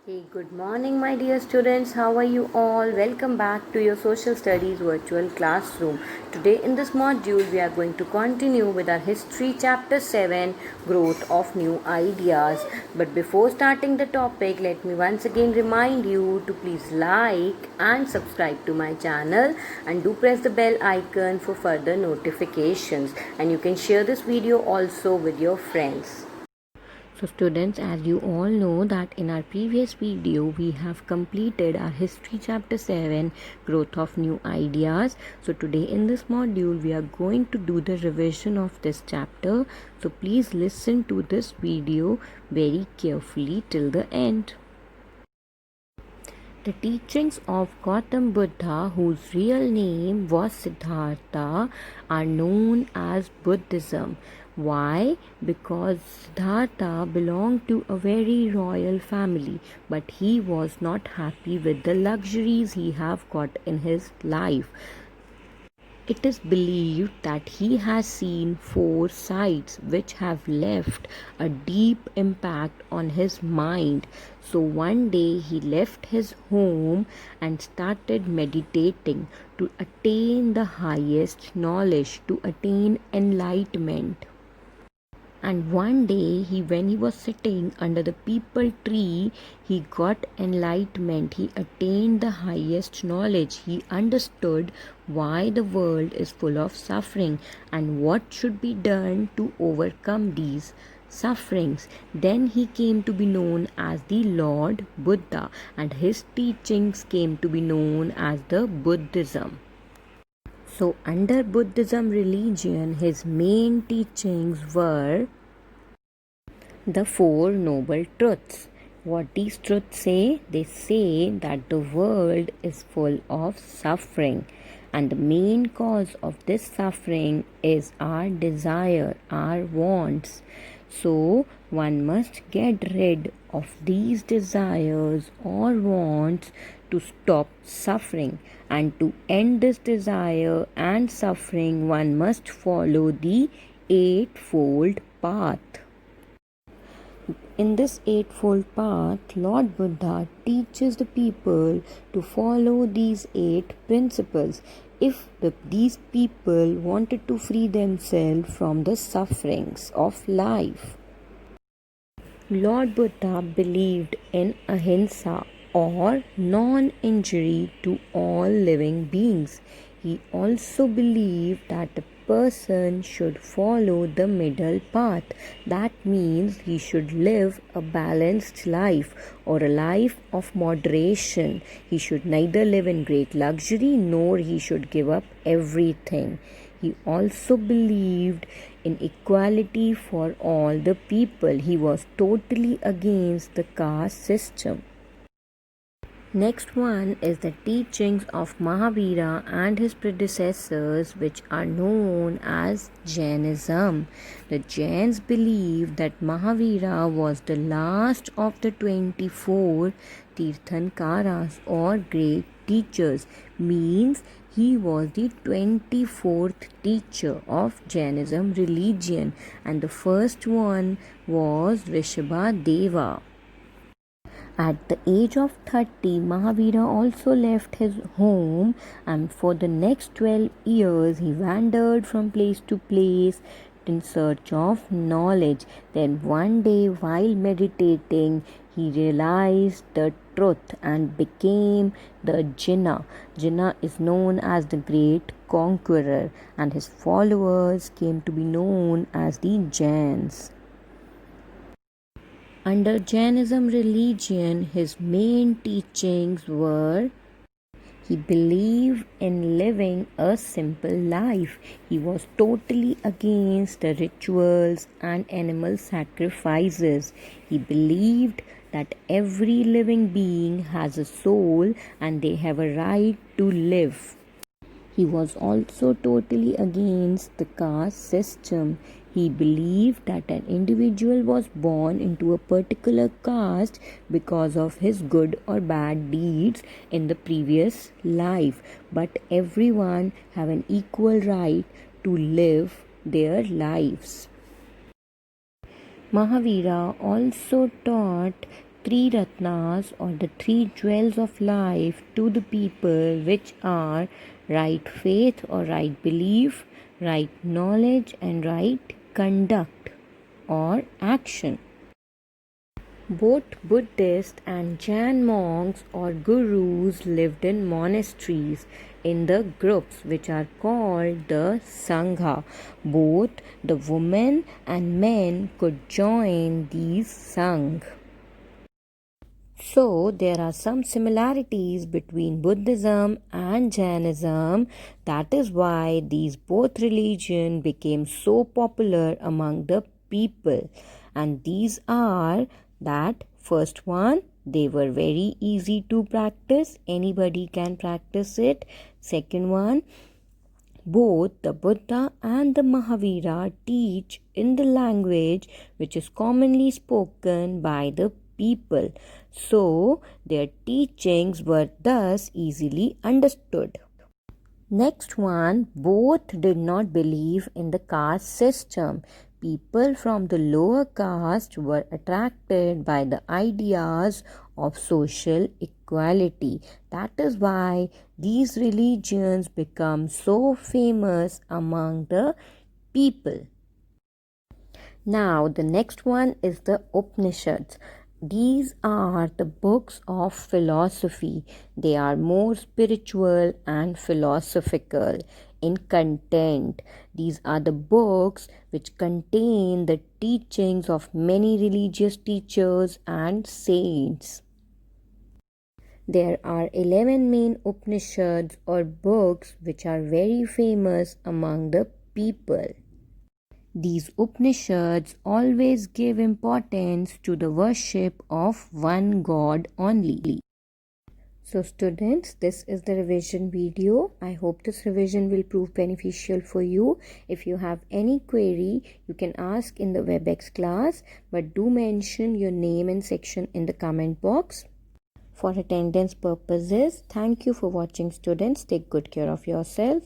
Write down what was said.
Hey, good morning, my dear students. How are you all? Welcome back to your social studies virtual classroom. Today, in this module, we are going to continue with our history chapter 7 growth of new ideas. But before starting the topic, let me once again remind you to please like and subscribe to my channel and do press the bell icon for further notifications. And you can share this video also with your friends. So students, as you all know that in our previous video we have completed our history chapter 7 growth of new ideas. So today in this module we are going to do the revision of this chapter. So please listen to this video very carefully till the end. The teachings of Gautam Buddha, whose real name was Siddhartha, are known as Buddhism. Why? Because Siddhartha belonged to a very royal family, but he was not happy with the luxuries he have got in his life. It is believed that he has seen 4 sights which have left a deep impact on his mind. So one day he left his home and started meditating to attain the highest knowledge, to attain enlightenment. And one day when he was sitting under the peepal tree, he got enlightenment. He attained the highest knowledge. He understood why the world is full of suffering and what should be done to overcome these sufferings. Then he came to be known as the Lord Buddha, and his teachings came to be known as the Buddhism. So under Buddhism religion, his main teachings were the 4 noble truths. What these truths say? They say that the world is full of suffering, and the main cause of this suffering is our desire, our wants. So one must get rid of these desires or wants to stop suffering, and to end this desire and suffering one must follow the eightfold path. In this eightfold path, Lord Buddha teaches the people to follow these 8 principles if these people wanted to free themselves from the sufferings of life. Lord Buddha believed in ahimsa, or non-injury to all living beings. He also believed that the person should follow the middle path. That means he should live a balanced life, or a life of moderation. He should neither live in great luxury nor he should give up everything. He also believed in equality for all the people. He was totally against the caste system. Next one is the teachings of Mahavira and his predecessors, which are known as Jainism. The Jains believe that Mahavira was the last of the 24 Tirthankaras, or great teachers, means he was the 24th teacher of Jainism religion, and the first one was Rishabhadeva. At the age of 30, Mahavira also left his home, and for the next 12 years he wandered from place to place in search of knowledge. Then one day, while meditating, he realized the truth and became the Jinnah. Jinnah is known as the great conqueror, and his followers came to be known as the Jains. Under Jainism religion, his main teachings were: he believed in living a simple life. He was totally against the rituals and animal sacrifices. He believed that every living being has a soul and they have a right to live. He was also totally against the caste system. He believed that an individual was born into a particular caste because of his good or bad deeds in the previous life, but everyone have an equal right to live their lives. Mahavira also taught three ratnas or the three jewels of life to the people, which are right faith or right belief, right knowledge, and right conduct or action. Both Buddhist and Jain monks or gurus lived in monasteries in the groups which are called the Sangha. Both the women and men could join these Sangh. So, there are some similarities between Buddhism and Jainism. That is why these both religion became so popular among the people. And these are that first one, they were very easy to practice. Anybody can practice it. Second one, both the Buddha and the Mahavira teach in the language which is commonly spoken by the people. So, their teachings were thus easily understood. Next one, both did not believe in the caste system. People from the lower caste were attracted by the ideas of social equality. That is why these religions become so famous among the people. Now, the next one is the Upanishads. These are the books of philosophy. They are more spiritual and philosophical in content. These are the books which contain the teachings of many religious teachers and saints. There are 11 main Upanishads or books which are very famous among the people. These Upanishads always give importance to the worship of one God only. So students, this is the revision video. I hope this revision will prove beneficial for you. If you have any query, you can ask in the WebEx class, but do mention your name and section in the comment box. For attendance purposes, thank you for watching students. Take good care of yourself.